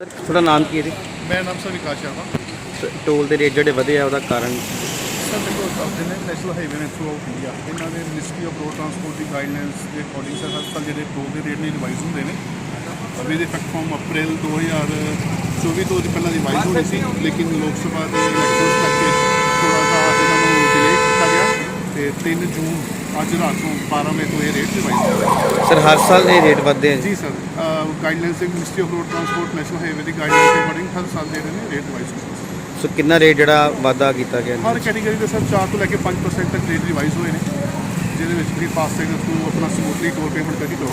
ਤੁਹਾਡਾ ਨਾਮ ਕੀ ਹੈ ਜੀ? ਮੇਰਾ ਨਾਮ ਸਰ ਵਿਕਾਸ ਸ਼ਰਮਾ। ਟੋਲ ਦੇ ਰੇਟ ਜਿਹੜੇ ਵਧੇ ਆ ਉਹਦਾ ਕਾਰਨ ਸਰ ਦੇਖੋ ਦੱਸਦੇ ਨੇ ਨੈਸ਼ਨਲ ਹਾਈਵੇ ਨੇ ਥਰੂ ਆਊਟ ਇੰਡੀਆ ਇਹਨਾਂ ਦੇ ministry of road transport the guidelines ਦੇ ਅਕੋਰਡਿੰਗ ਸਰ ਹਰ ਸਾਲ ਜਿਹੜੇ ਟੋਲ ਦੇ ਰੇਟ ਨੇ ਰਿਵਾਈਜ਼ ਹੁੰਦੇ ਨੇ। ਅਭੀ ਦੇ ਇਫੈਕਟ ਫਰੋਮ ਅਪ੍ਰੈਲ 2024 ਤੋਂ ਪਹਿਲਾਂ ਰਿਵਾਈਜ਼ ਹੋਣੀ ਸੀ, ਲੇਕਿਨ ਲੋਕ ਸਭਾ ਦੇ ਇਲੈਕਸ਼ਨਸ ਕਰਕੇ ਥੋੜ੍ਹਾ ਜਿਹਾ ਇਹਨਾਂ ਨੂੰ ਡਿਲੇ ਕੀਤਾ ਗਿਆ ਤੇ 3 ਜੂਨ ਅੱਜ ਰਾਤ ਨੂੰ 12 ਵਜੇ ਤੋਂ ਇਹ ਰੇਟ ਰਿਵਾਈਜ਼ ਹੋ ਗਿਆ। ਸਰ ਹਰ ਸਾਲ ਇਹ ਰੇਟ ਵਧਦੇ ਆ ਜੀ ਸਰ, ਗਾਈਡਲਾਈਨਸ ਦੇ ministry of road transport national highway the guidelines ਦੇ ਅਕੋਰਡਿੰਗ ਹਰ ਸਾਲ ਜਿਹੜੇ ਨੇ ਰੇਟ ਰਿਵਾਈਜ਼ ਹੁੰਦੇ ਨੇ। ਸੋ ਕਿੰਨਾ ਰੇਟ ਜਿਹੜਾ ਵਾਧਾ ਕੀਤਾ ਗਿਆ? ਹਰ ਕੈਟੇਗਰੀ ਦੇ ਸਰ 4 ਤੋਂ ਲੈ ਕੇ 5% ਤੱਕ ਰੇਟ ਰਿਵਾਈਜ਼ ਹੋਏ ਨੇ, ਜਿਹਦੇ ਵਿੱਚ ਵੀ ਫਾਸਟੈਗ ਨੂੰ ਆਪਣਾ ਸਮੂਥਲੀ ਟੋਲ ਪੇਮੈਂਟ ਕਰੀ ਜਾਓ।